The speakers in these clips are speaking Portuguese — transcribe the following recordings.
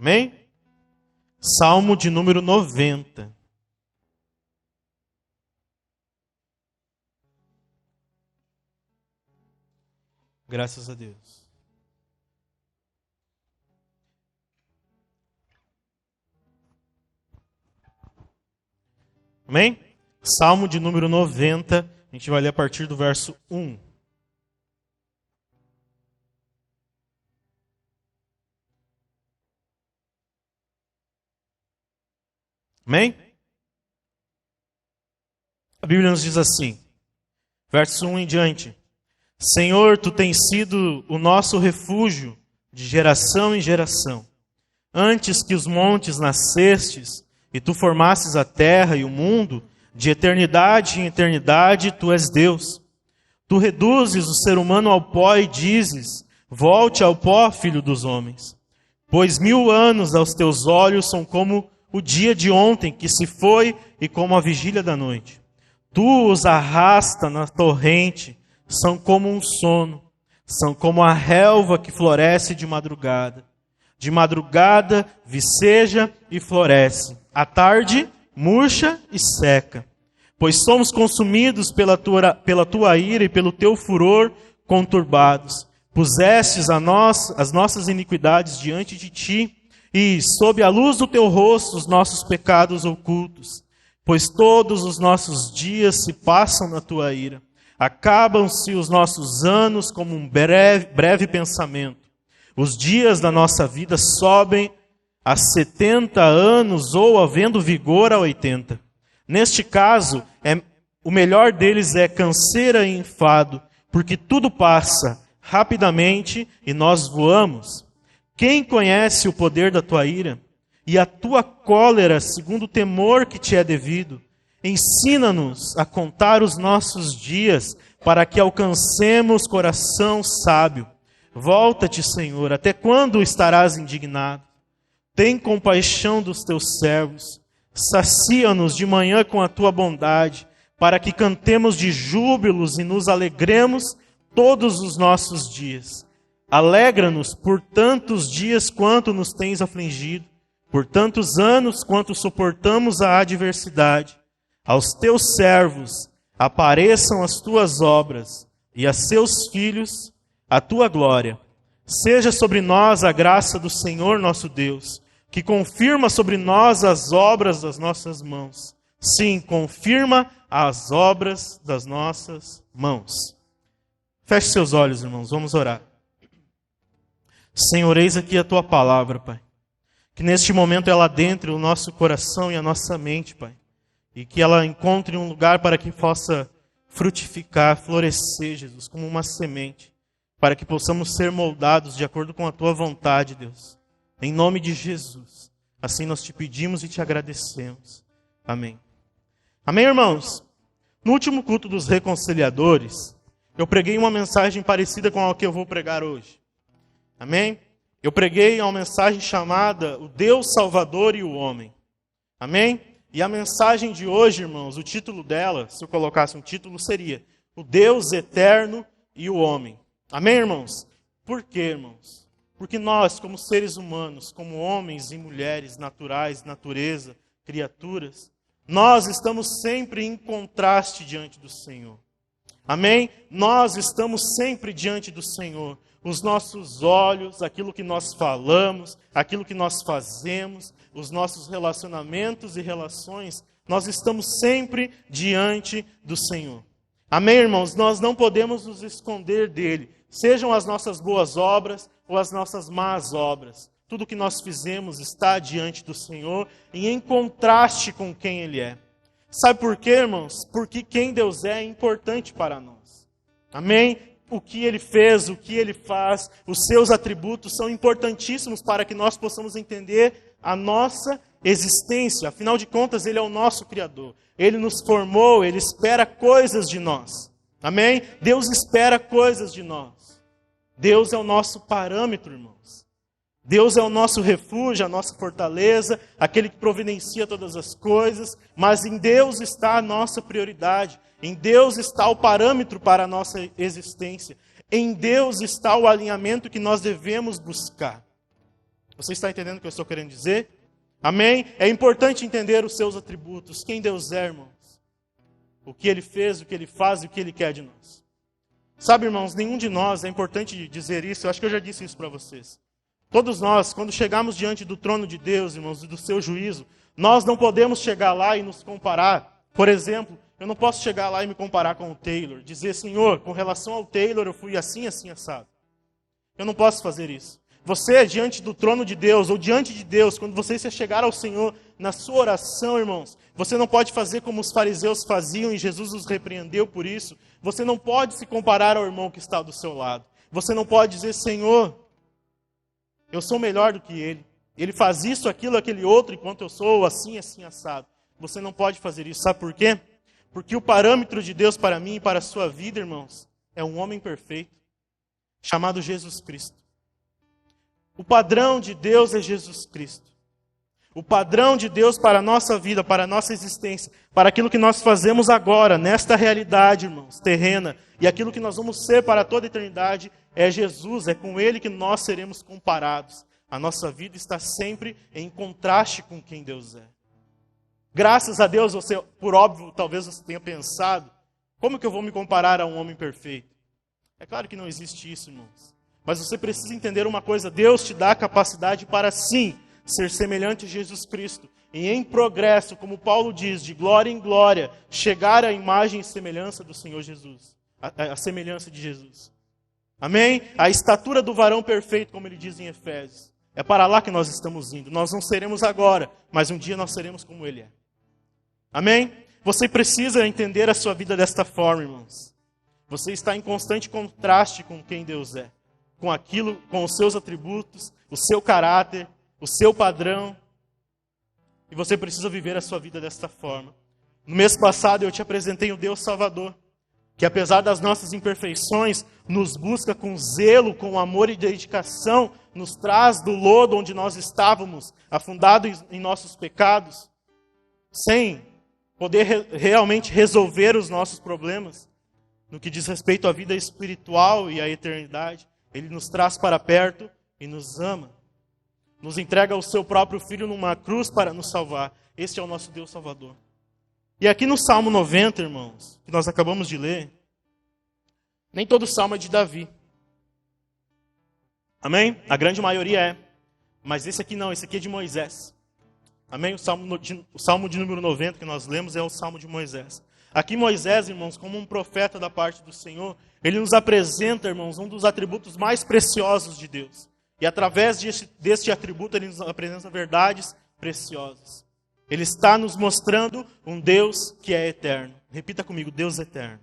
Amém? Salmo de número 90. Graças a Deus. Amém? Salmo de número 90, a gente vai ler a partir do verso 1. Amém? A Bíblia nos diz assim, verso 1 em diante. Senhor, Tu tens sido o nosso refúgio de geração em geração. Antes que os montes nascestes e Tu formasses a terra e o mundo, de eternidade em eternidade Tu és Deus. Tu reduzes o ser humano ao pó e dizes, volte ao pó, filho dos homens. Pois 1000 anos aos Teus olhos são como o dia de ontem que se foi e como a vigília da noite. Tu os arrasta na torrente, são como um sono, são como a relva que floresce de madrugada. De madrugada viceja e floresce, à tarde murcha e seca. Pois somos consumidos pela tua ira e pelo teu furor conturbados. Pusestes as nossas iniquidades diante de ti, e sob a luz do teu rosto os nossos pecados ocultos. Pois todos os nossos dias se passam na tua ira. Acabam-se os nossos anos como um breve pensamento. Os dias da nossa vida sobem a 70 anos ou, havendo vigor, a 80. Neste caso, o melhor deles é canseira e enfado, porque tudo passa rapidamente e nós voamos. Quem conhece o poder da tua ira e a tua cólera segundo o temor que te é devido? Ensina-nos a contar os nossos dias para que alcancemos coração sábio. Volta-te, Senhor, até quando estarás indignado? Tem compaixão dos teus servos. Sacia-nos de manhã com a tua bondade, para que cantemos de júbilos e nos alegremos todos os nossos dias. Alegra-nos por tantos dias quanto nos tens afligido, por tantos anos quanto suportamos a adversidade. Aos teus servos apareçam as tuas obras, e a seus filhos a tua glória. Seja sobre nós a graça do Senhor nosso Deus, que confirma sobre nós as obras das nossas mãos. Sim, confirma as obras das nossas mãos. Feche seus olhos, irmãos, vamos orar. Senhor, eis aqui a Tua palavra, Pai. Que neste momento ela adentre o nosso coração e a nossa mente, Pai. E que ela encontre um lugar para que possa frutificar, florescer, Jesus, como uma semente. Para que possamos ser moldados de acordo com a Tua vontade, Deus. Em nome de Jesus. Assim nós te pedimos e te agradecemos. Amém. Amém, irmãos? No último culto dos reconciliadores, eu preguei uma mensagem parecida com a que eu vou pregar hoje. Amém? Eu preguei uma mensagem chamada O Deus Salvador e o Homem. Amém? E a mensagem de hoje, irmãos, o título dela, se eu colocasse um título, seria O Deus Eterno e o Homem. Amém, irmãos? Por quê, irmãos? Porque nós, como seres humanos, como homens e mulheres naturais, natureza, criaturas, nós estamos sempre em contraste diante do Senhor. Amém? Nós estamos sempre diante do Senhor. Os nossos olhos, aquilo que nós falamos, aquilo que nós fazemos, os nossos relacionamentos e relações, nós estamos sempre diante do Senhor. Amém, irmãos? Nós não podemos nos esconder dele, sejam as nossas boas obras ou as nossas más obras. Tudo que nós fizemos está diante do Senhor e em contraste com quem Ele é. Sabe por quê, irmãos? Porque quem Deus é importante para nós. Amém? O que Ele fez, o que Ele faz, os seus atributos são importantíssimos para que nós possamos entender a nossa existência. Afinal de contas, Ele é o nosso Criador. Ele nos formou, Ele espera coisas de nós. Amém? Deus espera coisas de nós. Deus é o nosso parâmetro, irmãos. Deus é o nosso refúgio, a nossa fortaleza, aquele que providencia todas as coisas, mas em Deus está a nossa prioridade, em Deus está o parâmetro para a nossa existência, em Deus está o alinhamento que nós devemos buscar. Você está entendendo o que eu estou querendo dizer? Amém? É importante entender os seus atributos, quem Deus é, irmãos. O que Ele fez, o que Ele faz e o que Ele quer de nós. Sabe, irmãos, nenhum de nós, é importante dizer isso, eu acho que eu já disse isso para vocês. Todos nós, quando chegamos diante do trono de Deus, irmãos, e do seu juízo, nós não podemos chegar lá e nos comparar. Por exemplo, eu não posso chegar lá e me comparar com o Taylor, dizer, Senhor, com relação ao Taylor eu fui assim, assim, assado. Eu não posso fazer isso. Você, diante do trono de Deus, ou diante de Deus, quando você se chegar ao Senhor, na sua oração, irmãos, você não pode fazer como os fariseus faziam, e Jesus os repreendeu por isso. Você não pode se comparar ao irmão que está do seu lado. Você não pode dizer, Senhor, eu sou melhor do que ele. Ele faz isso, aquilo, aquele outro, enquanto eu sou assim, assim, assado. Você não pode fazer isso. Sabe por quê? Porque o parâmetro de Deus para mim e para a sua vida, irmãos, é um homem perfeito, chamado Jesus Cristo. O padrão de Deus é Jesus Cristo. O padrão de Deus para a nossa vida, para a nossa existência, para aquilo que nós fazemos agora, nesta realidade, irmãos, terrena, e aquilo que nós vamos ser para toda a eternidade, é Jesus, é com Ele que nós seremos comparados. A nossa vida está sempre em contraste com quem Deus é. Graças a Deus, você, por óbvio, talvez você tenha pensado, como que eu vou me comparar a um homem perfeito? É claro que não existe isso, irmãos. Mas você precisa entender uma coisa, Deus te dá a capacidade para sim, ser semelhante a Jesus Cristo. E em progresso, como Paulo diz, de glória em glória, chegar à imagem e semelhança do Senhor Jesus. A semelhança de Jesus. Amém? A estatura do varão perfeito, como ele diz em Efésios. É para lá que nós estamos indo. Nós não seremos agora, mas um dia nós seremos como Ele é. Amém? Você precisa entender a sua vida desta forma, irmãos. Você está em constante contraste com quem Deus é. Com aquilo, com os seus atributos, o seu caráter, o seu padrão. E você precisa viver a sua vida desta forma. No mês passado eu te apresentei o Deus Salvador, que apesar das nossas imperfeições, nos busca com zelo, com amor e dedicação, nos traz do lodo onde nós estávamos, afundados em nossos pecados, sem poder realmente resolver os nossos problemas, no que diz respeito à vida espiritual e à eternidade. Ele nos traz para perto e nos ama. Nos entrega o seu próprio Filho numa cruz para nos salvar. Este é o nosso Deus Salvador. E aqui no Salmo 90, irmãos, que nós acabamos de ler, nem todo salmo é de Davi. Amém? A grande maioria é. Mas esse aqui não, esse aqui é de Moisés. Amém? O salmo de número 90 que nós lemos é o Salmo de Moisés. Aqui Moisés, irmãos, como um profeta da parte do Senhor, ele nos apresenta, irmãos, um dos atributos mais preciosos de Deus. E através deste atributo ele nos apresenta verdades preciosas. Ele está nos mostrando um Deus que é eterno. Repita comigo, Deus eterno.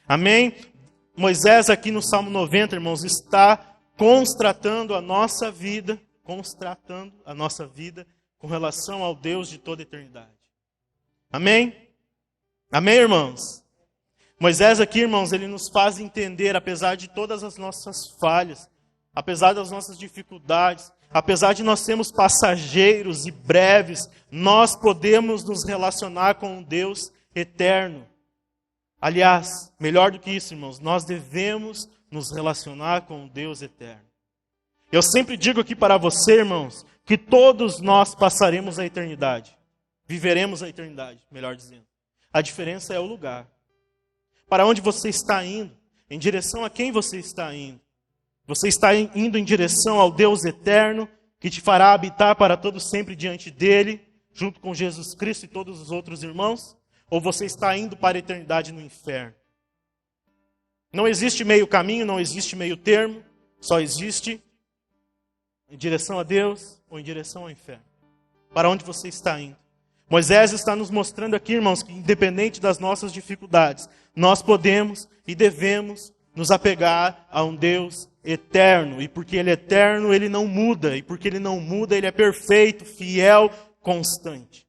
Amém? Moisés aqui no Salmo 90, irmãos, está constatando a nossa vida com relação ao Deus de toda a eternidade. Amém? Amém, irmãos? Moisés aqui, irmãos, ele nos faz entender, apesar de todas as nossas falhas, apesar das nossas dificuldades, apesar de nós sermos passageiros e breves, nós podemos nos relacionar com um Deus eterno. Aliás, melhor do que isso, irmãos, nós devemos nos relacionar com um Deus eterno. Eu sempre digo aqui para você, irmãos, que todos nós passaremos a eternidade. Viveremos a eternidade, melhor dizendo. A diferença é o lugar. Para onde você está indo? Em direção a quem você está indo? Você está indo em direção ao Deus eterno, que te fará habitar para todo sempre diante dele, junto com Jesus Cristo e todos os outros irmãos? Ou você está indo para a eternidade no inferno? Não existe meio caminho, não existe meio termo, só existe em direção a Deus ou em direção ao inferno. Para onde você está indo? Moisés está nos mostrando aqui, irmãos, que independente das nossas dificuldades, nós podemos e devemos nos apegar a um Deus eterno. E porque Ele é eterno, Ele não muda. E porque Ele não muda, Ele é perfeito, fiel, constante.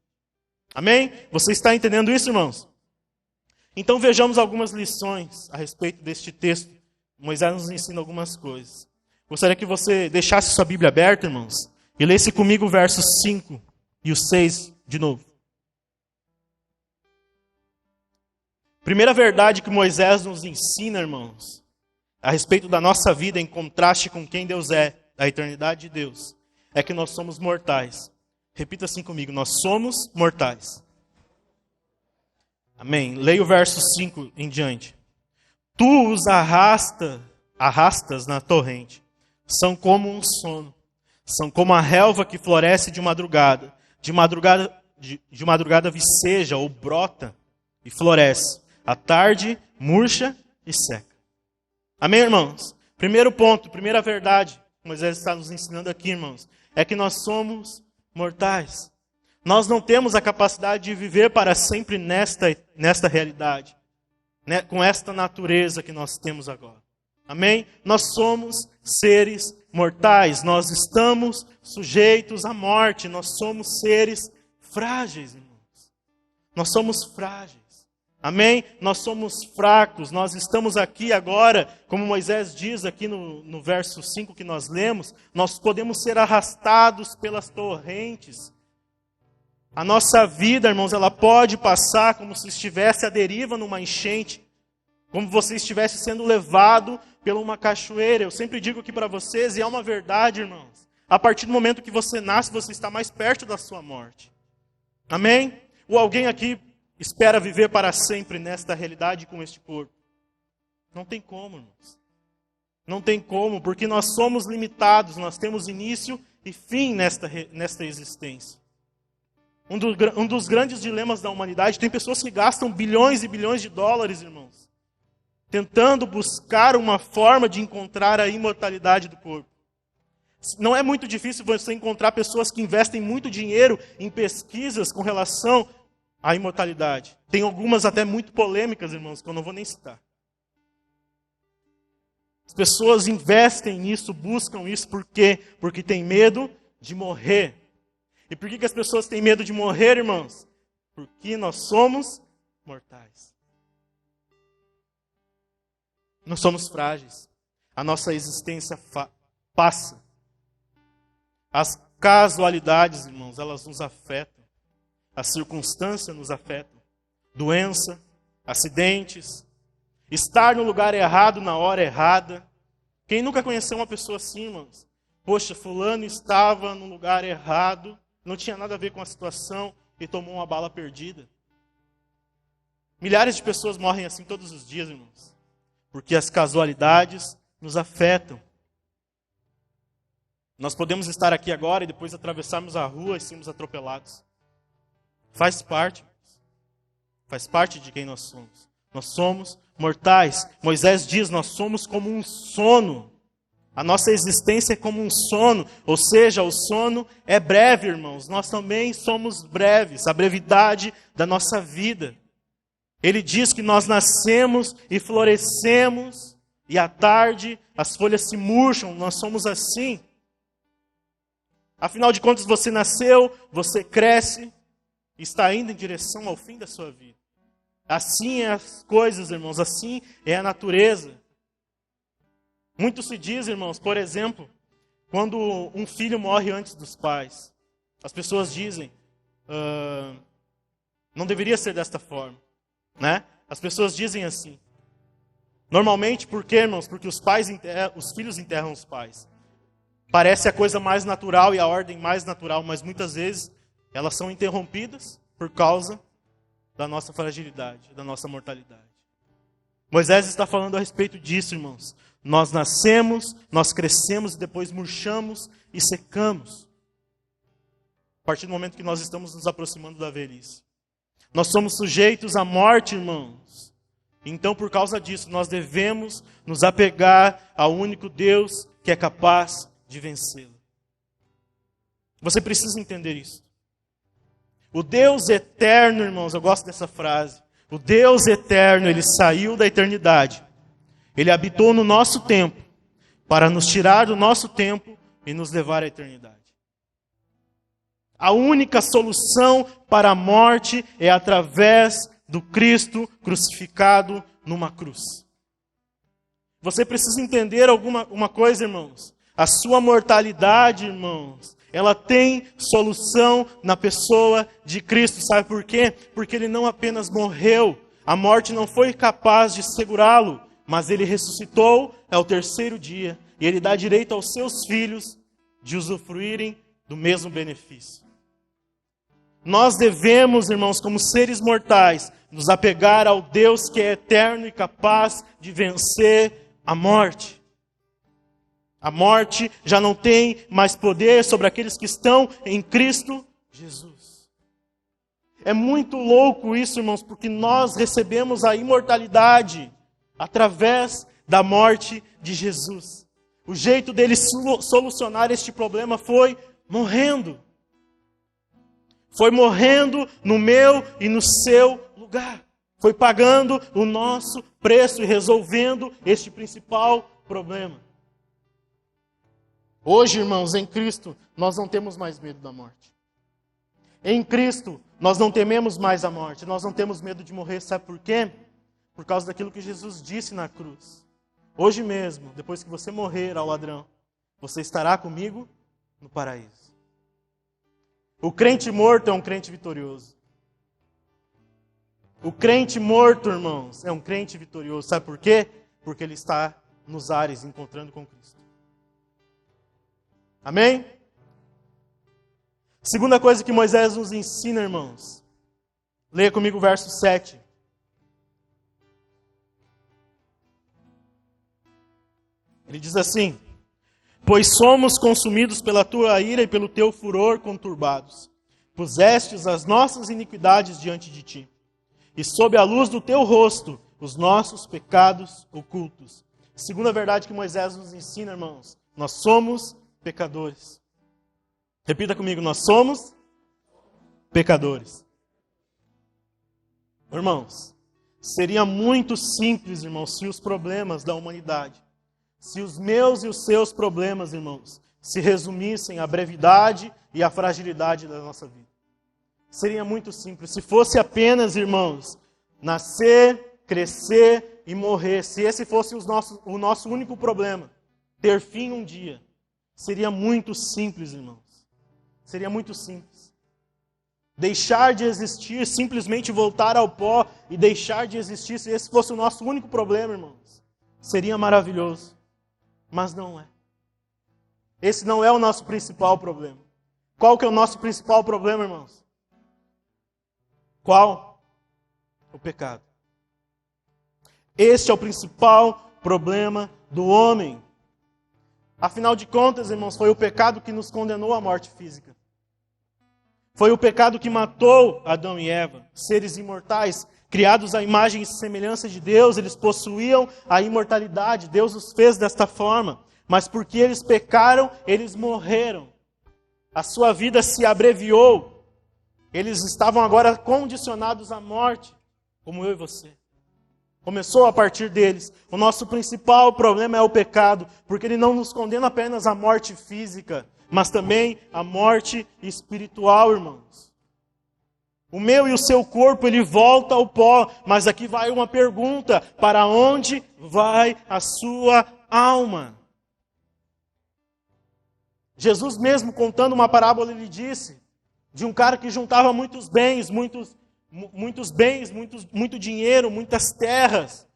Amém? Você está entendendo isso, irmãos? Então vejamos algumas lições a respeito deste texto. Moisés nos ensina algumas coisas. Gostaria que você deixasse sua Bíblia aberta, irmãos, e lesse comigo o verso 5 e o 6 de novo. Primeira verdade que Moisés nos ensina, irmãos, a respeito da nossa vida em contraste com quem Deus é a eternidade de Deus, é que nós somos mortais. Repita assim comigo, nós somos mortais. Amém. Leia o verso 5 em diante. Tu os arrastas na torrente. São como um sono. São como a relva que floresce de madrugada. De madrugada viceja ou brota e floresce. À tarde, murcha e seca. Amém, irmãos? Primeiro ponto, primeira verdade que Moisés está nos ensinando aqui, irmãos, é que nós somos mortais. Nós não temos a capacidade de viver para sempre nesta realidade, né? Com esta natureza que nós temos agora. Amém? Nós somos seres mortais, nós estamos sujeitos à morte, nós somos seres frágeis, irmãos. Nós somos frágeis. Amém? Nós somos fracos, nós estamos aqui agora, como Moisés diz aqui no verso 5 que nós lemos, nós podemos ser arrastados pelas torrentes. A nossa vida, irmãos, ela pode passar como se estivesse à deriva numa enchente, como você estivesse sendo levado por uma cachoeira. Eu sempre digo aqui para vocês, e é uma verdade, irmãos, a partir do momento que você nasce, você está mais perto da sua morte. Amém? Ou alguém aqui espera viver para sempre nesta realidade com este corpo? Não tem como, irmãos. Não tem como, porque nós somos limitados, nós temos início e fim nesta existência. Um dos grandes dilemas da humanidade, tem pessoas que gastam bilhões e bilhões de dólares, irmãos, tentando buscar uma forma de encontrar a imortalidade do corpo. Não é muito difícil você encontrar pessoas que investem muito dinheiro em pesquisas com relação à imortalidade. Tem algumas até muito polêmicas, irmãos, que eu não vou nem citar. As pessoas investem nisso, buscam isso, por quê? Porque tem medo de morrer. E por que as pessoas têm medo de morrer, irmãos? Porque nós somos mortais. Nós somos frágeis. A nossa existência passa. As casualidades, irmãos, elas nos afetam. As circunstâncias nos afetam. Doença, acidentes, estar no lugar errado na hora errada. Quem nunca conheceu uma pessoa assim, irmãos? Poxa, fulano estava no lugar errado, não tinha nada a ver com a situação e tomou uma bala perdida. Milhares de pessoas morrem assim todos os dias, irmãos. Porque as casualidades nos afetam. Nós podemos estar aqui agora e depois atravessarmos a rua e sermos atropelados. Faz parte. Faz parte de quem nós somos. Nós somos mortais. Moisés diz, nós somos como um sono. A nossa existência é como um sono. Ou seja, o sono é breve, irmãos. Nós também somos breves. A brevidade da nossa vida. Ele diz que nós nascemos e florescemos. E à tarde as folhas se murcham. Nós somos assim. Afinal de contas, você nasceu, você cresce. Está indo em direção ao fim da sua vida. Assim é as coisas, irmãos, assim é a natureza. Muito se diz, irmãos, por exemplo, quando um filho morre antes dos pais, as pessoas dizem, não deveria ser desta forma, né? As pessoas dizem assim. Normalmente, por quê, irmãos? Porque os filhos enterram os pais. Parece a coisa mais natural e a ordem mais natural, mas muitas vezes elas são interrompidas por causa da nossa fragilidade, da nossa mortalidade. Moisés está falando a respeito disso, irmãos. Nós nascemos, nós crescemos e depois murchamos e secamos. A partir do momento que nós estamos nos aproximando da velhice. Nós somos sujeitos à morte, irmãos. Então, por causa disso, nós devemos nos apegar ao único Deus que é capaz de vencê-lo. Você precisa entender isso. O Deus eterno, irmãos, eu gosto dessa frase. O Deus eterno, Ele saiu da eternidade. Ele habitou no nosso tempo, para nos tirar do nosso tempo e nos levar à eternidade. A única solução para a morte é através do Cristo crucificado numa cruz. Você precisa entender uma coisa, irmãos. A sua mortalidade, irmãos, ela tem solução na pessoa de Cristo. Sabe por quê? Porque Ele não apenas morreu, a morte não foi capaz de segurá-lo, mas Ele ressuscitou ao terceiro dia e Ele dá direito aos seus filhos de usufruírem do mesmo benefício. Nós devemos, irmãos, como seres mortais, nos apegar ao Deus que é eterno e capaz de vencer a morte. A morte já não tem mais poder sobre aqueles que estão em Cristo Jesus. É muito louco isso, irmãos, porque nós recebemos a imortalidade através da morte de Jesus. O jeito dele solucionar este problema foi morrendo. Foi morrendo no meu e no seu lugar. Foi pagando o nosso preço e resolvendo este principal problema. Hoje, irmãos, em Cristo, nós não temos mais medo da morte. Em Cristo, nós não tememos mais a morte. Nós não temos medo de morrer. Sabe por quê? Por causa daquilo que Jesus disse na cruz. Hoje mesmo, depois que você morrer ao ladrão, você estará comigo no paraíso. O crente morto é um crente vitorioso. O crente morto, irmãos, é um crente vitorioso. Sabe por quê? Porque ele está nos ares, encontrando com Cristo. Amém? Segunda coisa que Moisés nos ensina, irmãos. Leia comigo o verso 7. Ele diz assim: pois somos consumidos pela tua ira e pelo teu furor conturbados. Pusestes as nossas iniquidades diante de ti, e sob a luz do teu rosto, os nossos pecados ocultos. Segunda verdade que Moisés nos ensina, irmãos, nós somos pecadores. Repita comigo, nós somos pecadores. Irmãos, seria muito simples, irmãos, se os problemas da humanidade, se os meus e os seus problemas, irmãos, se resumissem à brevidade e à fragilidade da nossa vida. Seria muito simples. Se fosse apenas, irmãos, nascer, crescer e morrer, se esse fosse o nosso único problema, ter fim um dia, seria muito simples, irmãos. Seria muito simples. Deixar de existir, simplesmente voltar ao pó e deixar de existir, se esse fosse o nosso único problema, irmãos, seria maravilhoso. Mas não é. Esse não é o nosso principal problema. Qual que é o nosso principal problema, irmãos? Qual? O pecado. Este é o principal problema do homem. Afinal de contas, irmãos, foi o pecado que nos condenou à morte física. Foi o pecado que matou Adão e Eva, seres imortais, criados à imagem e semelhança de Deus. Eles possuíam a imortalidade. Deus os fez desta forma. Mas porque eles pecaram, eles morreram. A sua vida se abreviou. Eles estavam agora condicionados à morte, como eu e você. Começou a partir deles. O nosso principal problema é o pecado, porque ele não nos condena apenas à morte física, mas também à morte espiritual, irmãos. O meu e o seu corpo, ele volta ao pó, mas aqui vai uma pergunta: para onde vai a sua alma? Jesus mesmo, contando uma parábola, ele disse de um cara que juntava muitos bens, muito dinheiro, muitas terras.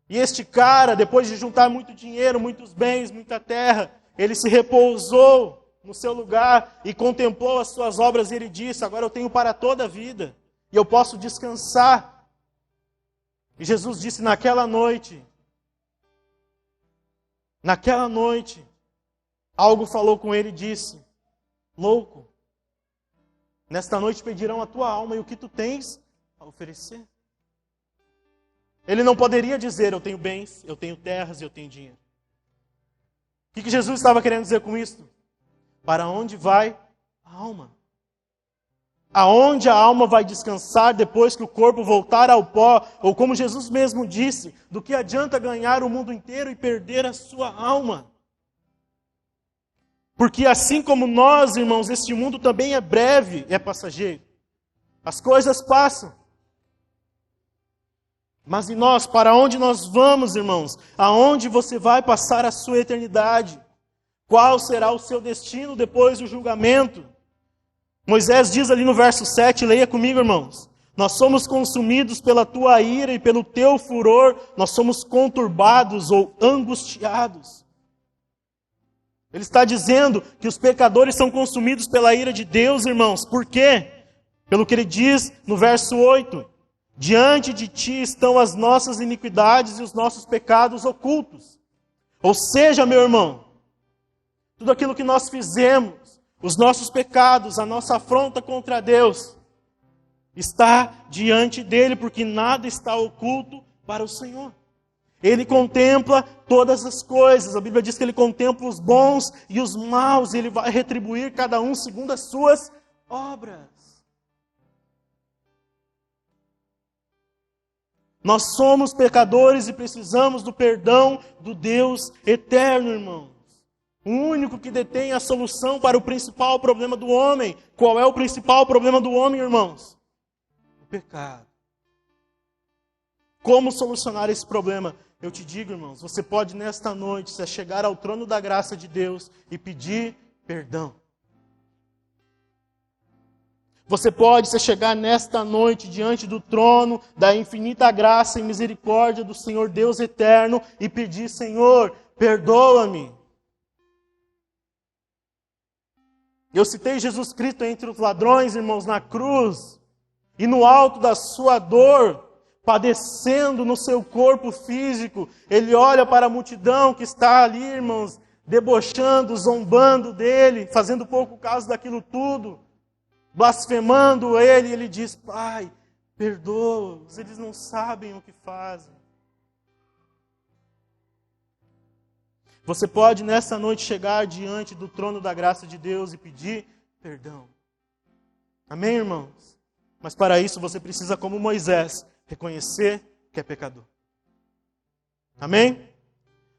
E este cara, depois de juntar muito dinheiro, muitos bens, muita terra, ele se repousou no seu lugar e contemplou as suas obras e ele disse: agora eu tenho para toda a vida e eu posso descansar. E Jesus disse: naquela noite, algo falou com ele e disse: louco, nesta noite pedirão a tua alma e o que tu tens a oferecer. Ele não poderia dizer: eu tenho bens, eu tenho terras e eu tenho dinheiro. O que Jesus estava querendo dizer com isso? Para onde vai a alma? Aonde a alma vai descansar depois que o corpo voltar ao pó? Ou como Jesus mesmo disse, do que adianta ganhar o mundo inteiro e perder a sua alma? Porque assim como nós, irmãos, este mundo também é breve, é passageiro. As coisas passam. Mas e nós, para onde nós vamos, irmãos? Aonde você vai passar a sua eternidade? Qual será o seu destino depois do julgamento? Moisés diz ali no verso 7, leia comigo, irmãos. Nós somos consumidos pela tua ira e pelo teu furor, nós somos conturbados ou angustiados. Ele está dizendo que os pecadores são consumidos pela ira de Deus, irmãos. Por quê? Pelo que ele diz no verso 8. Diante de ti estão as nossas iniquidades e os nossos pecados ocultos. Ou seja, meu irmão, tudo aquilo que nós fizemos, os nossos pecados, a nossa afronta contra Deus, está diante dele, porque nada está oculto para o Senhor. Ele contempla todas as coisas. A Bíblia diz que ele contempla os bons e os maus, e ele vai retribuir cada um segundo as suas obras. Nós somos pecadores e precisamos do perdão do Deus eterno, irmãos. O único que detém a solução para o principal problema do homem. Qual é o principal problema do homem, irmãos? O pecado. Como solucionar esse problema? Eu te digo, irmãos, você pode nesta noite se chegar ao trono da graça de Deus e pedir perdão. Você pode se chegar nesta noite diante do trono da infinita graça e misericórdia do Senhor Deus eterno e pedir: Senhor, perdoa-me. Eu citei Jesus Cristo entre os ladrões, irmãos, na cruz, e no alto da sua dor, padecendo no seu corpo físico, ele olha para a multidão que está ali, irmãos, debochando, zombando dele, fazendo pouco caso daquilo tudo, blasfemando ele, e ele diz: Pai, perdoa-os, eles não sabem o que fazem. Você pode nessa noite chegar diante do trono da graça de Deus e pedir perdão. Amém, irmãos? Mas para isso você precisa, como Moisés, reconhecer que é pecador. Amém?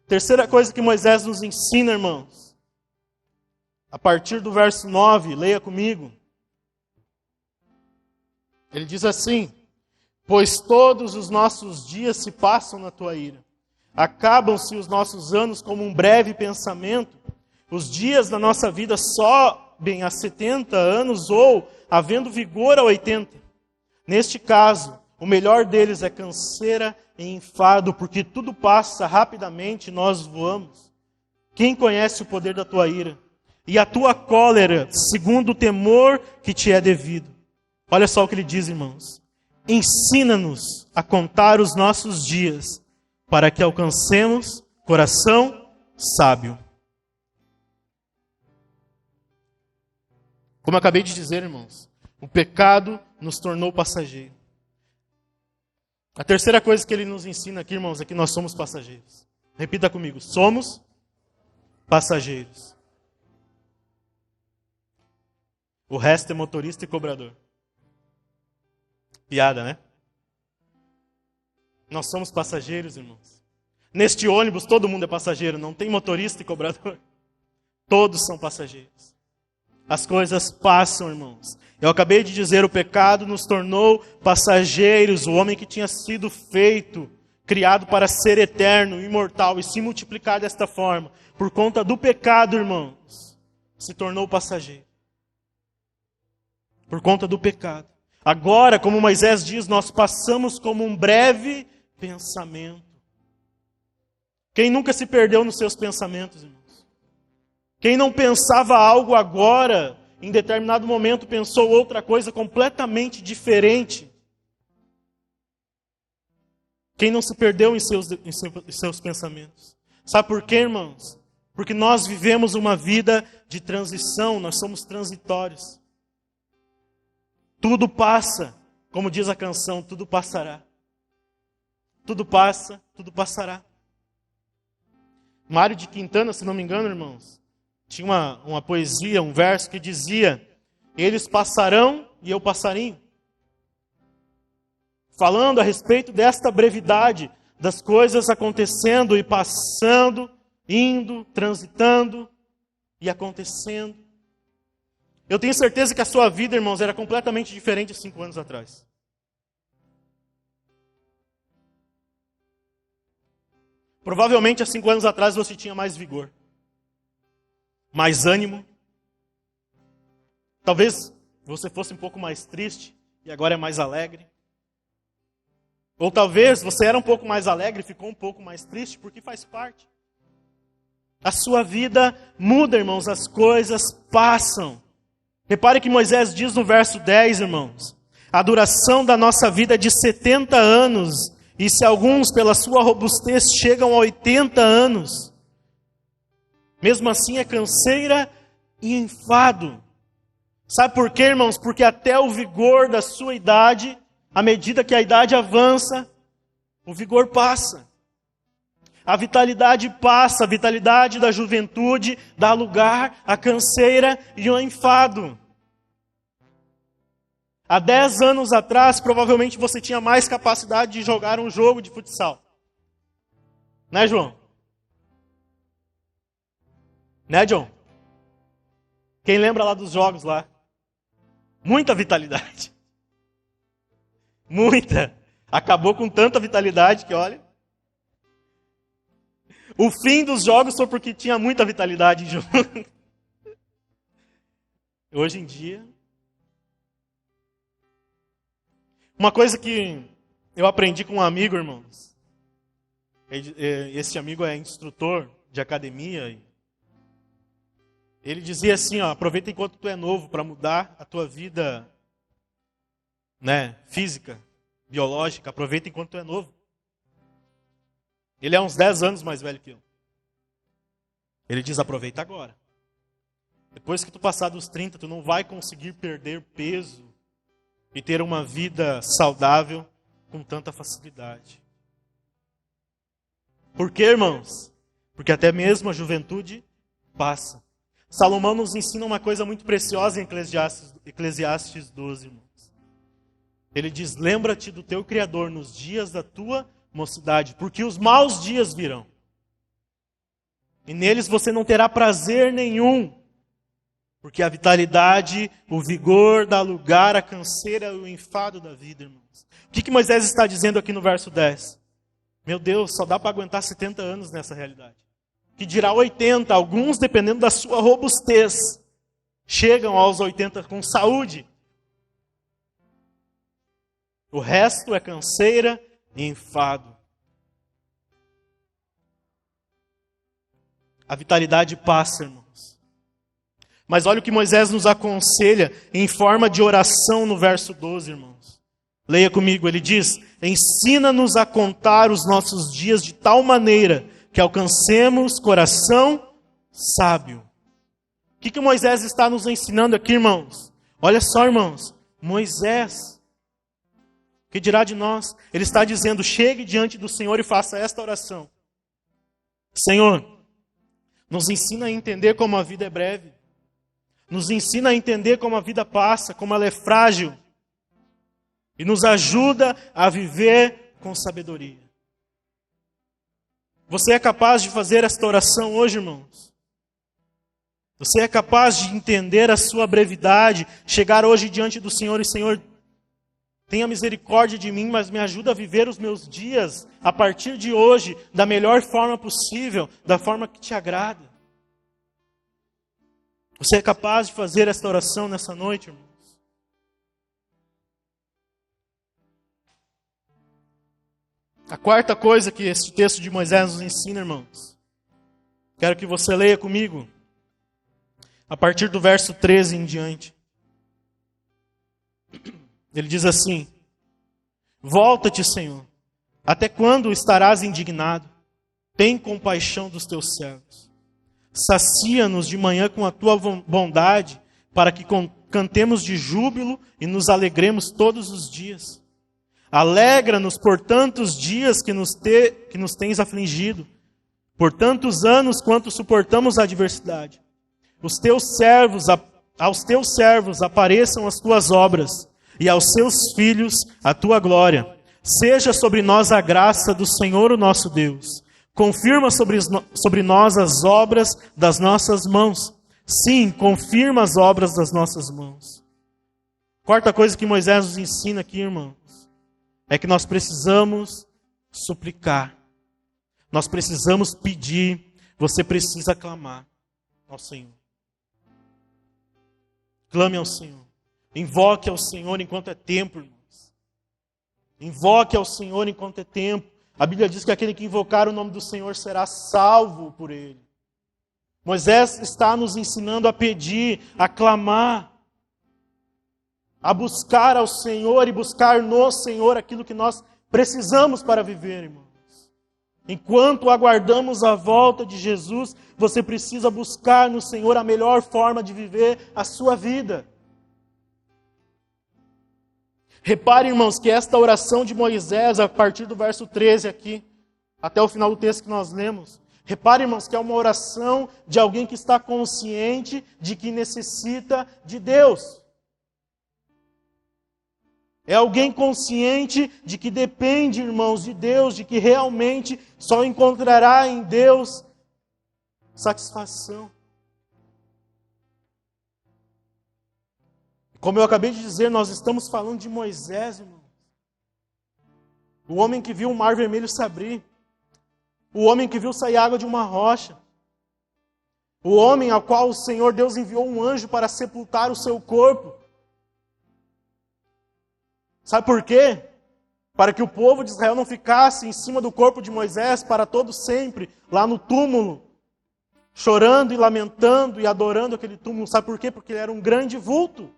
Terceira coisa que Moisés nos ensina, irmãos. A partir do verso 9, leia comigo. Ele diz assim: Pois todos os nossos dias se passam na tua ira. Acabam-se os nossos anos como um breve pensamento. Os dias da nossa vida sobem a 70 anos ou, havendo vigor, a 80. Neste caso, o melhor deles é canseira e enfado, porque tudo passa rapidamente e nós voamos. Quem conhece o poder da tua ira? E a tua cólera, segundo o temor que te é devido. Olha só o que ele diz, irmãos. Ensina-nos a contar os nossos dias, para que alcancemos coração sábio. Como eu acabei de dizer, irmãos, o pecado nos tornou passageiro. A terceira coisa que ele nos ensina aqui, irmãos, é que nós somos passageiros. Repita comigo: somos passageiros. O resto é motorista e cobrador. Piada, né? Nós somos passageiros, irmãos. Neste ônibus todo mundo é passageiro, não tem motorista e cobrador. Todos são passageiros. As coisas passam, irmãos. Eu acabei de dizer, o pecado nos tornou passageiros. O homem que tinha sido feito, criado para ser eterno, imortal e se multiplicar desta forma, por conta do pecado, irmãos, se tornou passageiro. Por conta do pecado. Agora, como Moisés diz, nós passamos como um breve pensamento. Quem nunca se perdeu nos seus pensamentos, irmãos? Quem não pensava algo agora, em determinado momento pensou outra coisa completamente diferente? Quem não se perdeu em seus pensamentos? Sabe por quê, irmãos? Porque nós vivemos uma vida de transição, nós somos transitórios. Tudo passa, como diz a canção, tudo passará. Tudo passa, tudo passará. Mário de Quintana, se não me engano, irmãos, tinha uma poesia, um verso que dizia: eles passarão e eu passarinho. Falando a respeito desta brevidade das coisas acontecendo e passando, indo, transitando e acontecendo. Eu tenho certeza que a sua vida, irmãos, era completamente diferente de 5 anos atrás. Provavelmente há 5 anos atrás você tinha mais vigor, mais ânimo. Talvez você fosse um pouco mais triste e agora é mais alegre. Ou talvez você era um pouco mais alegre e ficou um pouco mais triste, porque faz parte. A sua vida muda, irmãos, as coisas passam. Repare que Moisés diz no verso 10, irmãos, a duração da nossa vida é de 70 anos, e se alguns, pela sua robustez, chegam a 80 anos, mesmo assim é canseira e enfado. Sabe por quê, irmãos? Porque até o vigor da sua idade, à medida que a idade avança, o vigor passa. A vitalidade passa, a vitalidade da juventude dá lugar à canseira e ao enfado. Há 10 anos atrás, provavelmente você tinha mais capacidade de jogar um jogo de futsal. Né, João? Né, John? Quem lembra lá dos jogos lá? Muita vitalidade. Muita. Acabou com tanta vitalidade que, olha... O fim dos jogos foi porque tinha muita vitalidade em jogo. Hoje em dia... Uma coisa que eu aprendi com um amigo, irmãos. Esse amigo é instrutor de academia. Ele dizia assim, ó, aproveita enquanto tu é novo para mudar a tua vida, né, física, biológica. Aproveita enquanto tu é novo. Ele é uns 10 anos mais velho que eu. Ele diz, aproveita agora. Depois que tu passar dos 30, tu não vai conseguir perder peso e ter uma vida saudável com tanta facilidade. Por quê, irmãos? Porque até mesmo a juventude passa. Salomão nos ensina uma coisa muito preciosa em Eclesiastes 12, irmãos. Ele diz, lembra-te do teu Criador nos dias da tua mocidade, porque os maus dias virão. E neles você não terá prazer nenhum. Porque a vitalidade, o vigor dá lugar à canseira e o enfado da vida, irmãos. O que Moisés está dizendo aqui no verso 10? Meu Deus, só dá para aguentar 70 anos nessa realidade. Que dirá 80, alguns, dependendo da sua robustez, chegam aos 80 com saúde. O resto é canseira e enfado. A vitalidade passa, irmãos. Mas olha o que Moisés nos aconselha em forma de oração no verso 12, irmãos. Leia comigo, ele diz, ensina-nos a contar os nossos dias de tal maneira que alcancemos coração sábio. O que Moisés está nos ensinando aqui, irmãos? Olha só, irmãos, Moisés, que dirá de nós? Ele está dizendo, chegue diante do Senhor e faça esta oração. Senhor, nos ensina a entender como a vida é breve. Nos ensina a entender como a vida passa, como ela é frágil. E nos ajuda a viver com sabedoria. Você é capaz de fazer esta oração hoje, irmãos? Você é capaz de entender a sua brevidade, chegar hoje diante do Senhor e, Senhor, tenha misericórdia de mim, mas me ajuda a viver os meus dias, a partir de hoje, da melhor forma possível, da forma que te agrada. Você é capaz de fazer esta oração nessa noite, irmãos? A quarta coisa que este texto de Moisés nos ensina, irmãos, quero que você leia comigo, a partir do verso 13 em diante. Ele diz assim, volta-te, Senhor, até quando estarás indignado? Tem compaixão dos teus servos. Sacia-nos de manhã com a tua bondade, para que cantemos de júbilo e nos alegremos todos os dias. Alegra-nos por tantos dias que nos tens afligido, por tantos anos quanto suportamos a adversidade. Aos teus servos apareçam as tuas obras, e aos seus filhos a tua glória. Seja sobre nós a graça do Senhor o nosso Deus. Confirma sobre nós as obras das nossas mãos. Sim, confirma as obras das nossas mãos. Quarta coisa que Moisés nos ensina aqui, irmãos, é que nós precisamos suplicar. Nós precisamos pedir. Você precisa clamar ao Senhor. Clame ao Senhor. Invoque ao Senhor enquanto é tempo, irmãos. Invoque ao Senhor enquanto é tempo. A Bíblia diz que aquele que invocar o nome do Senhor será salvo por ele. Moisés está nos ensinando a pedir, a clamar, a buscar ao Senhor e buscar no Senhor aquilo que nós precisamos para viver, irmãos. Enquanto aguardamos a volta de Jesus, você precisa buscar no Senhor a melhor forma de viver a sua vida. Repare, irmãos, que esta oração de Moisés, a partir do verso 13 aqui, até o final do texto que nós lemos, repare, irmãos, que é uma oração de alguém que está consciente de que necessita de Deus. É alguém consciente de que depende, irmãos, de Deus, de que realmente só encontrará em Deus satisfação. Como eu acabei de dizer, nós estamos falando de Moisés, irmãos. O homem que viu o mar vermelho se abrir. O homem que viu sair água de uma rocha. O homem ao qual o Senhor Deus enviou um anjo para sepultar o seu corpo. Sabe por quê? Para que o povo de Israel não ficasse em cima do corpo de Moisés para todo sempre, lá no túmulo, chorando e lamentando e adorando aquele túmulo. Sabe por quê? Porque ele era um grande vulto.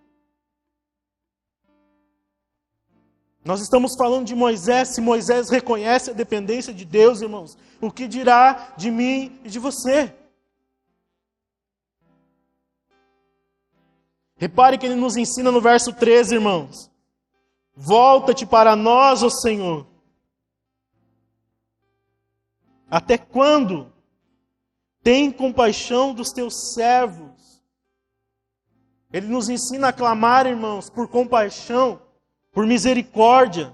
Nós estamos falando de Moisés. Se Moisés reconhece a dependência de Deus, irmãos, o que dirá de mim e de você? Repare que ele nos ensina no verso 13, irmãos. Volta-te para nós, ó Senhor. Até quando? Tem compaixão dos teus servos. Ele nos ensina a clamar, irmãos, por compaixão, por misericórdia.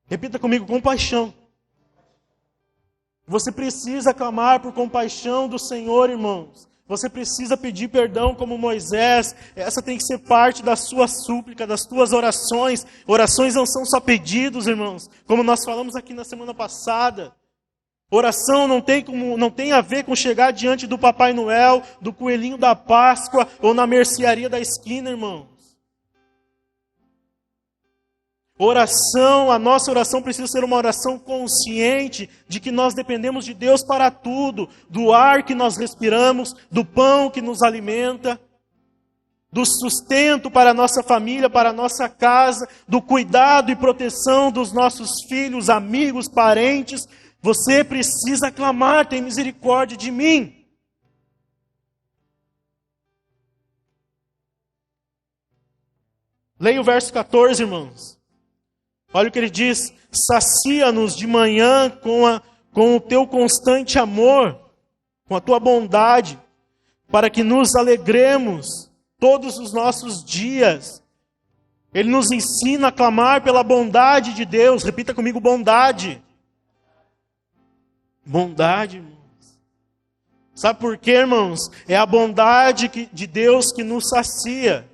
Repita comigo, compaixão. Você precisa clamar por compaixão do Senhor, irmãos. Você precisa pedir perdão como Moisés. Essa tem que ser parte da sua súplica, das tuas orações. Orações não são só pedidos, irmãos. Como nós falamos aqui na semana passada. Oração não tem a ver com chegar diante do Papai Noel, do coelhinho da Páscoa ou na mercearia da esquina, irmãos. Oração, a nossa oração precisa ser uma oração consciente de que nós dependemos de Deus para tudo, do ar que nós respiramos, do pão que nos alimenta, do sustento para a nossa família, para a nossa casa, do cuidado e proteção dos nossos filhos, amigos, parentes. Você precisa clamar, tem misericórdia de mim. Leia o verso 14, irmãos. Olha o que ele diz: sacia-nos de manhã com o teu constante amor, com a tua bondade, para que nos alegremos todos os nossos dias. Ele nos ensina a clamar pela bondade de Deus. Repita comigo, bondade. Bondade, irmãos. Sabe por quê, irmãos? É a bondade de Deus que nos sacia.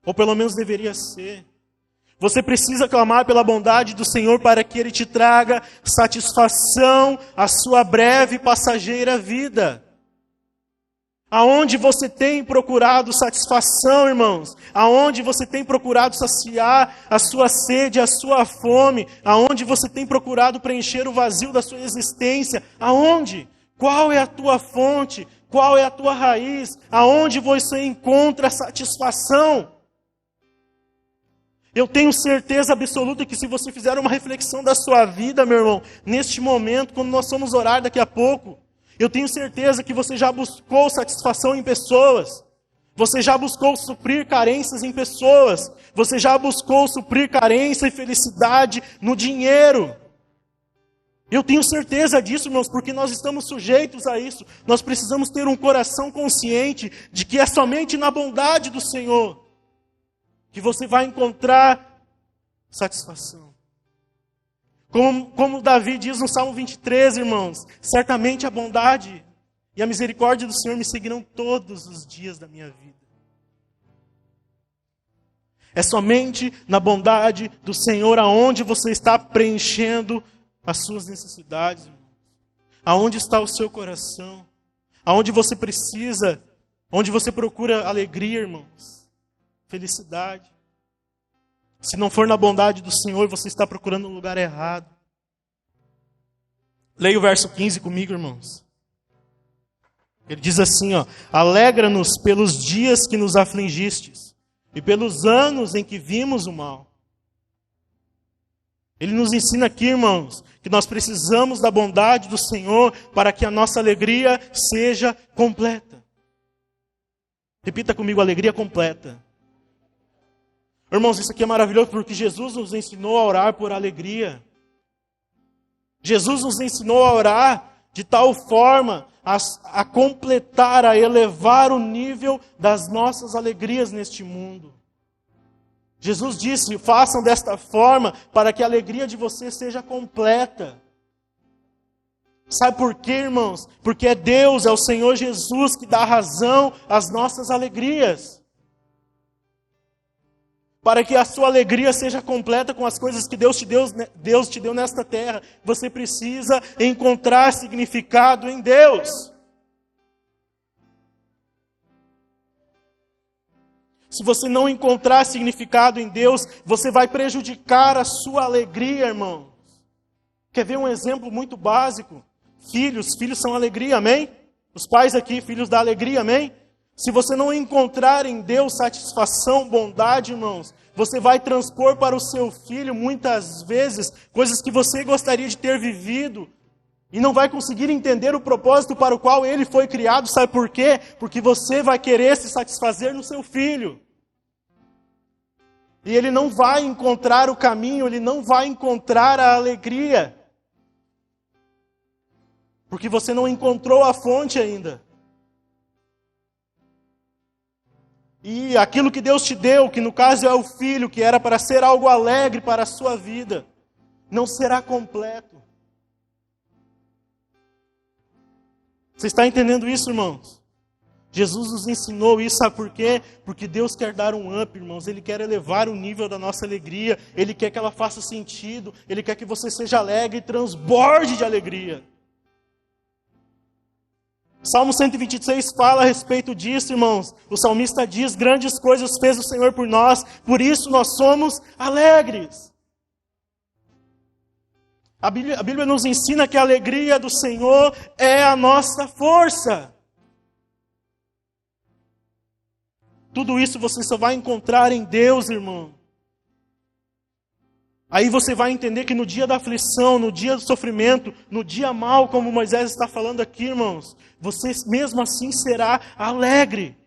Ou pelo menos deveria ser. Você precisa clamar pela bondade do Senhor para que Ele te traga satisfação à sua breve e passageira vida. Aonde você tem procurado satisfação, irmãos? Aonde você tem procurado saciar a sua sede, a sua fome? Aonde você tem procurado preencher o vazio da sua existência? Aonde? Qual é a tua fonte? Qual é a tua raiz? Aonde você encontra satisfação? Eu tenho certeza absoluta que se você fizer uma reflexão da sua vida, meu irmão, neste momento, quando nós formos orar daqui a pouco, eu tenho certeza que você já buscou satisfação em pessoas. Você já buscou suprir carências em pessoas. Você já buscou suprir carência e felicidade no dinheiro. Eu tenho certeza disso, irmãos, porque nós estamos sujeitos a isso. Nós precisamos ter um coração consciente de que é somente na bondade do Senhor que você vai encontrar satisfação. Como Davi diz no Salmo 23, irmãos, certamente a bondade e a misericórdia do Senhor me seguirão todos os dias da minha vida. É somente na bondade do Senhor aonde você está preenchendo as suas necessidades, irmãos. Aonde está o seu coração? Aonde você precisa, onde você procura alegria, irmãos? Felicidade. Se não for na bondade do Senhor, você está procurando um lugar errado. Leia o verso 15 comigo, irmãos. Ele diz assim, ó: alegra-nos pelos dias que nos afligistes e pelos anos em que vimos o mal. Ele nos ensina aqui, irmãos, que nós precisamos da bondade do Senhor para que a nossa alegria seja completa. Repita comigo: alegria completa. Irmãos, isso aqui é maravilhoso porque Jesus nos ensinou a orar por alegria. Jesus nos ensinou a orar de tal forma a completar, a elevar o nível das nossas alegrias neste mundo. Jesus disse: façam desta forma para que a alegria de vocês seja completa. Sabe por quê, irmãos? Porque é Deus, é o Senhor Jesus que dá razão às nossas alegrias. Para que a sua alegria seja completa com as coisas que Deus te deu nesta terra, você precisa encontrar significado em Deus. Se você não encontrar significado em Deus, você vai prejudicar a sua alegria, irmãos. Quer ver um exemplo muito básico? Filhos são alegria, amém? Os pais aqui, filhos da alegria, amém? Se você não encontrar em Deus satisfação, bondade, irmãos, você vai transpor para o seu filho, muitas vezes, coisas que você gostaria de ter vivido, e não vai conseguir entender o propósito para o qual ele foi criado. Sabe por quê? Porque você vai querer se satisfazer no seu filho. E ele não vai encontrar o caminho, ele não vai encontrar a alegria. Porque você não encontrou a fonte ainda. E aquilo que Deus te deu, que no caso é o filho, que era para ser algo alegre para a sua vida, não será completo. Você está entendendo isso, irmãos? Jesus nos ensinou isso, sabe por quê? Porque Deus quer dar um up, irmãos. Ele quer elevar o nível da nossa alegria. Ele quer que ela faça sentido. Ele quer que você seja alegre e transborde de alegria. Salmo 126 fala a respeito disso, irmãos. O salmista diz: grandes coisas fez o Senhor por nós, por isso nós somos alegres. A Bíblia nos ensina que a alegria do Senhor é a nossa força. Tudo isso você só vai encontrar em Deus, irmão. Aí você vai entender que no dia da aflição, no dia do sofrimento, no dia mau, como Moisés está falando aqui, irmãos, você mesmo assim será alegre.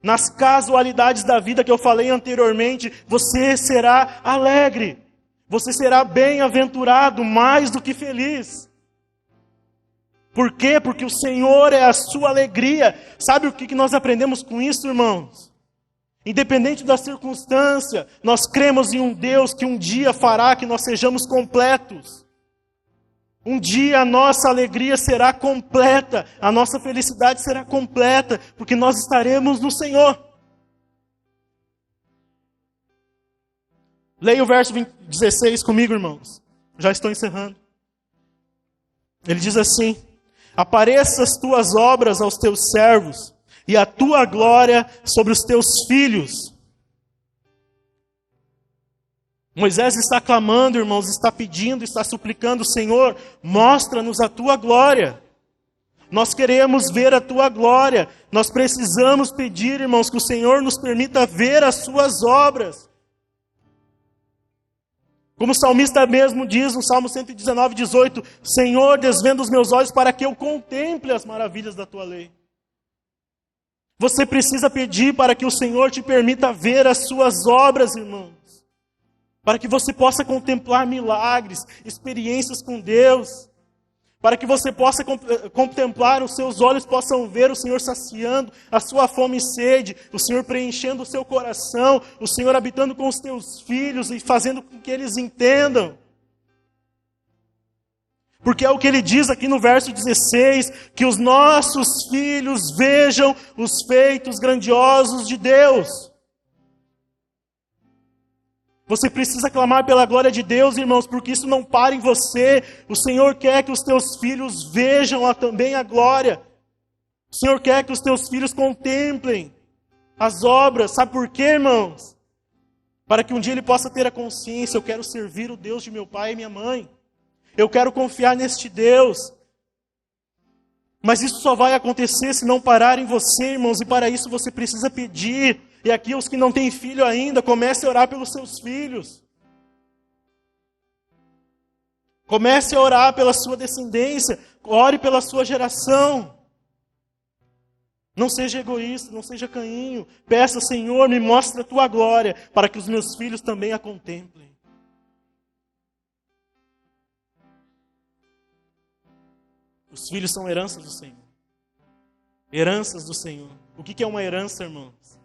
Nas casualidades da vida que eu falei anteriormente, você será alegre. Você será bem-aventurado, mais do que feliz. Por quê? Porque o Senhor é a sua alegria. Sabe o que nós aprendemos com isso, irmãos? Independente da circunstância, nós cremos em um Deus que um dia fará que nós sejamos completos. Um dia a nossa alegria será completa, a nossa felicidade será completa, porque nós estaremos no Senhor. Leia o verso 16 comigo, irmãos. Já estou encerrando. Ele diz assim: apareça as tuas obras aos teus servos, e a tua glória sobre os teus filhos. Moisés está clamando, irmãos, está pedindo, está suplicando: Senhor, mostra-nos a tua glória. Nós queremos ver a tua glória. Nós precisamos pedir, irmãos, que o Senhor nos permita ver as suas obras. Como o salmista mesmo diz no Salmo 119, 18: Senhor, desvenda os meus olhos para que eu contemple as maravilhas da tua lei. Você precisa pedir para que o Senhor te permita ver as suas obras, irmãos. Para que você possa contemplar milagres, experiências com Deus. Para que você possa contemplar, os seus olhos possam ver o Senhor saciando a sua fome e sede, o Senhor preenchendo o seu coração, o Senhor habitando com os teus filhos e fazendo com que eles entendam. Porque é o que ele diz aqui no verso 16, que os nossos filhos vejam os feitos grandiosos de Deus. Você precisa clamar pela glória de Deus, irmãos, porque isso não para em você. O Senhor quer que os teus filhos vejam também a glória. O Senhor quer que os teus filhos contemplem as obras. Sabe por quê, irmãos? Para que um dia ele possa ter a consciência: eu quero servir o Deus de meu pai e minha mãe. Eu quero confiar neste Deus. Mas isso só vai acontecer se não parar em você, irmãos, e para isso você precisa pedir. E aqui os que não têm filho ainda, comece a orar pelos seus filhos. Comece a orar pela sua descendência, ore pela sua geração. Não seja egoísta, não seja caninho. Peça, Senhor, me mostra a tua glória, para que os meus filhos também a contemplem. Os filhos são heranças do Senhor. Heranças do Senhor. O que é uma herança, irmãos?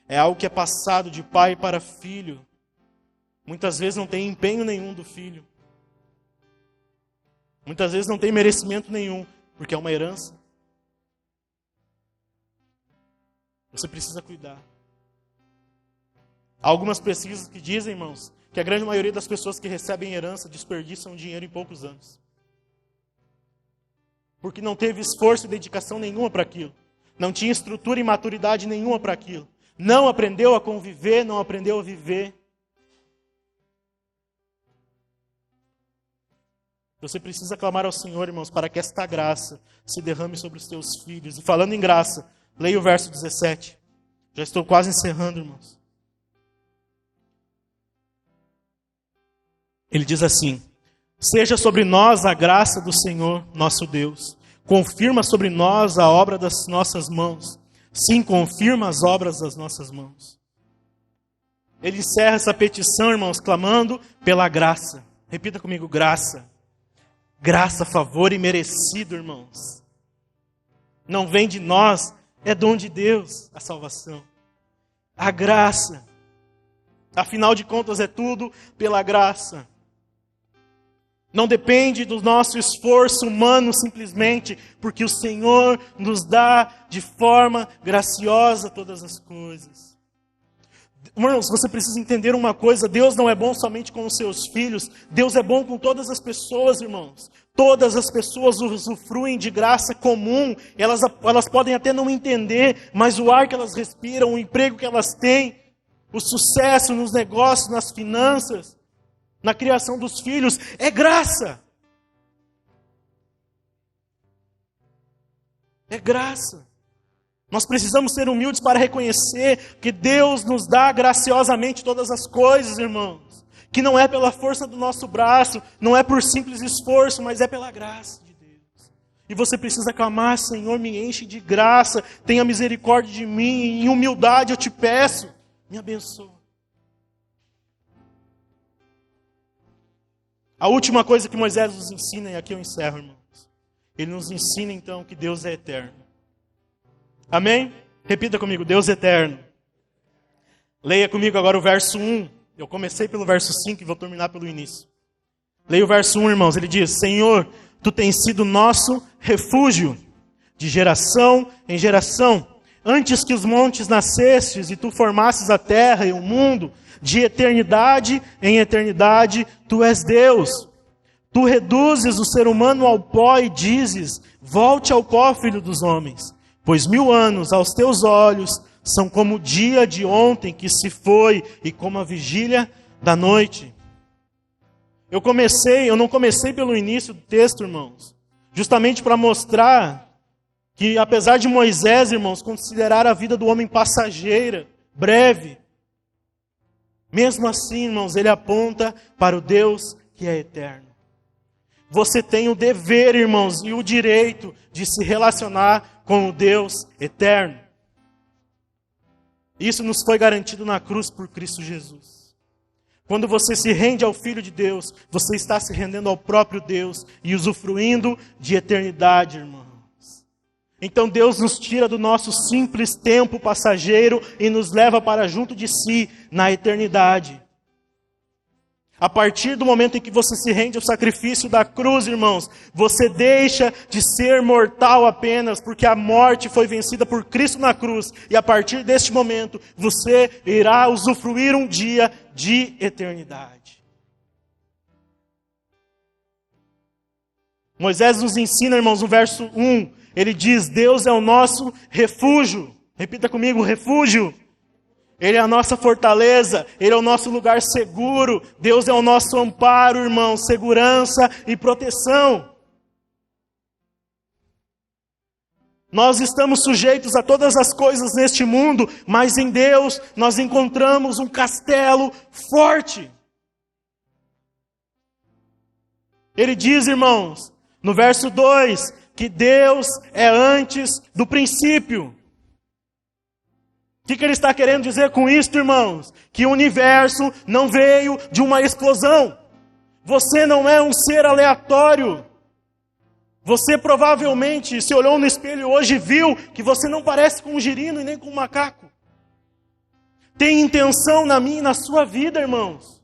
É algo que é passado de pai para filho. Muitas vezes não tem empenho nenhum do filho. Muitas vezes não tem merecimento nenhum, porque é uma herança. Você precisa cuidar. Há algumas pesquisas que dizem, irmãos, que a grande maioria das pessoas que recebem herança desperdiçam dinheiro em poucos anos. Porque não teve esforço e dedicação nenhuma para aquilo. Não tinha estrutura e maturidade nenhuma para aquilo. Não aprendeu a conviver, não aprendeu a viver. Você precisa clamar ao Senhor, irmãos, para que esta graça se derrame sobre os teus filhos. E falando em graça, leia o verso 17. Já estou quase encerrando, irmãos. Ele diz assim: seja sobre nós a graça do Senhor, nosso Deus. Confirma sobre nós a obra das nossas mãos. Sim, confirma as obras das nossas mãos. Ele encerra essa petição, irmãos, clamando pela graça. Repita comigo, graça. Graça, favor e merecido, irmãos. Não vem de nós, é dom de Deus a salvação. A graça. Afinal de contas, é tudo pela graça. Não depende do nosso esforço humano simplesmente, porque o Senhor nos dá de forma graciosa todas as coisas. Irmãos, você precisa entender uma coisa: Deus não é bom somente com os seus filhos, Deus é bom com todas as pessoas, irmãos. Todas as pessoas usufruem de graça comum, elas podem até não entender, mas o ar que elas respiram, o emprego que elas têm, o sucesso nos negócios, nas finanças, na criação dos filhos, é graça. É graça. Nós precisamos ser humildes para reconhecer que Deus nos dá graciosamente todas as coisas, irmãos. Que não é pela força do nosso braço, não é por simples esforço, mas é pela graça de Deus. E você precisa clamar: Senhor, me enche de graça, tenha misericórdia de mim, em humildade eu te peço, me abençoa. A última coisa que Moisés nos ensina, e aqui eu encerro, irmãos. Ele nos ensina então que Deus é eterno. Amém? Repita comigo, Deus é eterno. Leia comigo agora o verso 1. Eu comecei pelo verso 5 e vou terminar pelo início. Leia o verso 1, irmãos. Ele diz: Senhor, Tu tens sido nosso refúgio, de geração em geração. Antes que os montes nascestes e Tu formasses a terra e o mundo, de eternidade em eternidade, Tu és Deus. Tu reduzes o ser humano ao pó e dizes: volte ao pó, filho dos homens. Pois 1000 anos aos Teus olhos são como o dia de ontem que se foi e como a vigília da noite. Eu não comecei pelo início do texto, irmãos, justamente para mostrar que apesar de Moisés, irmãos, considerar a vida do homem passageira, breve, mesmo assim, irmãos, ele aponta para o Deus que é eterno. Você tem o dever, irmãos, e o direito de se relacionar com o Deus eterno. Isso nos foi garantido na cruz por Cristo Jesus. Quando você se rende ao Filho de Deus, você está se rendendo ao próprio Deus e usufruindo de eternidade, irmãos. Então Deus nos tira do nosso simples tempo passageiro e nos leva para junto de si na eternidade. A partir do momento em que você se rende ao sacrifício da cruz, irmãos, você deixa de ser mortal apenas, porque a morte foi vencida por Cristo na cruz. E a partir deste momento, você irá usufruir um dia de eternidade. Moisés nos ensina, irmãos, no verso 1, ele diz: Deus é o nosso refúgio. Repita comigo, refúgio. Ele é a nossa fortaleza, Ele é o nosso lugar seguro. Deus é o nosso amparo, irmão, segurança e proteção. Nós estamos sujeitos a todas as coisas neste mundo, mas em Deus nós encontramos um castelo forte. Ele diz, irmãos, no verso 2, que Deus é antes do princípio. O que ele está querendo dizer com isso, irmãos? Que o universo não veio de uma explosão. Você não é um ser aleatório. Você provavelmente se olhou no espelho hoje e viu que você não parece com um girino e nem com um macaco. Tem intenção na minha e na sua vida, irmãos.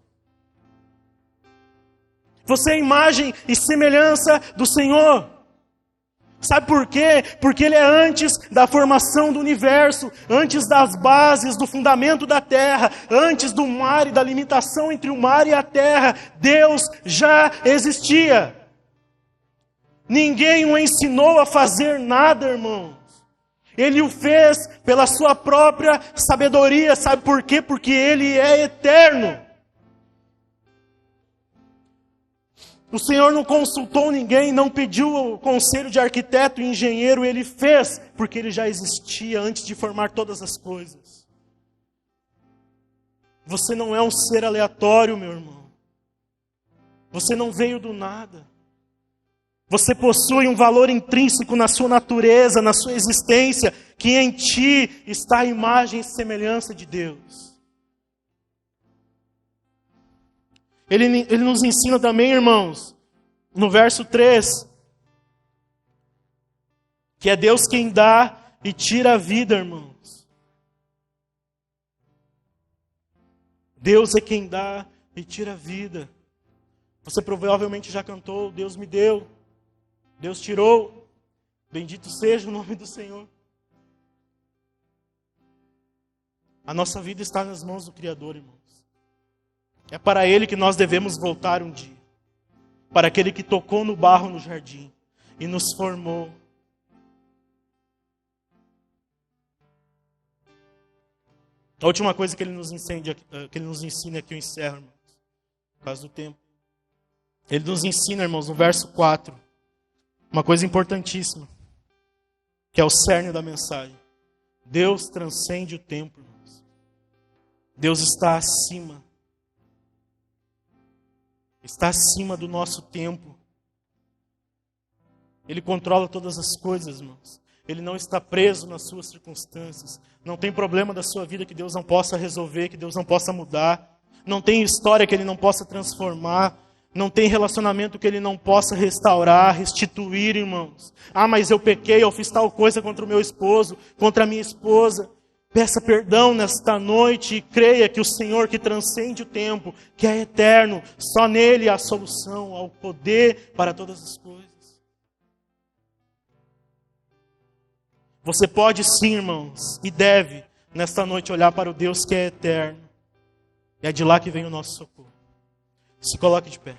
Você é imagem e semelhança do Senhor. Sabe por quê? Porque Ele é antes da formação do universo, antes das bases, do fundamento da terra, antes do mar e da limitação entre o mar e a terra. Deus já existia. Ninguém o ensinou a fazer nada, irmãos. Ele o fez pela sua própria sabedoria. Sabe por quê? Porque Ele é eterno. O Senhor não consultou ninguém, não pediu o conselho de arquiteto e engenheiro. Ele fez, porque Ele já existia antes de formar todas as coisas. Você não é um ser aleatório, meu irmão. Você não veio do nada. Você possui um valor intrínseco na sua natureza, na sua existência, que em ti está a imagem e semelhança de Deus. Ele nos ensina também, irmãos, no verso 3, que é Deus quem dá e tira a vida, irmãos. Deus é quem dá e tira a vida. Você provavelmente já cantou, Deus me deu. Deus tirou, bendito seja o nome do Senhor. A nossa vida está nas mãos do Criador, irmãos. É para Ele que nós devemos voltar um dia. Para aquele que tocou no barro no jardim e nos formou. A última coisa que Ele nos ensina aqui, eu encerro, irmãos, por causa do tempo. Ele nos ensina, irmãos, no verso 4, uma coisa importantíssima, que é o cerne da mensagem. Deus transcende o tempo, irmãos. Deus está acima. Está acima do nosso tempo. Ele controla todas as coisas, irmãos. Ele não está preso nas suas circunstâncias. Não tem problema da sua vida que Deus não possa resolver, que Deus não possa mudar. Não tem história que Ele não possa transformar. Não tem relacionamento que Ele não possa restaurar, restituir, irmãos. Ah, mas eu pequei, eu fiz tal coisa contra o meu esposo, contra a minha esposa. Peça perdão nesta noite e creia que o Senhor que transcende o tempo, que é eterno, só nele há a solução, há o poder para todas as coisas. Você pode sim, irmãos, e deve, nesta noite, olhar para o Deus que é eterno. E é de lá que vem o nosso socorro. Se coloque de pé.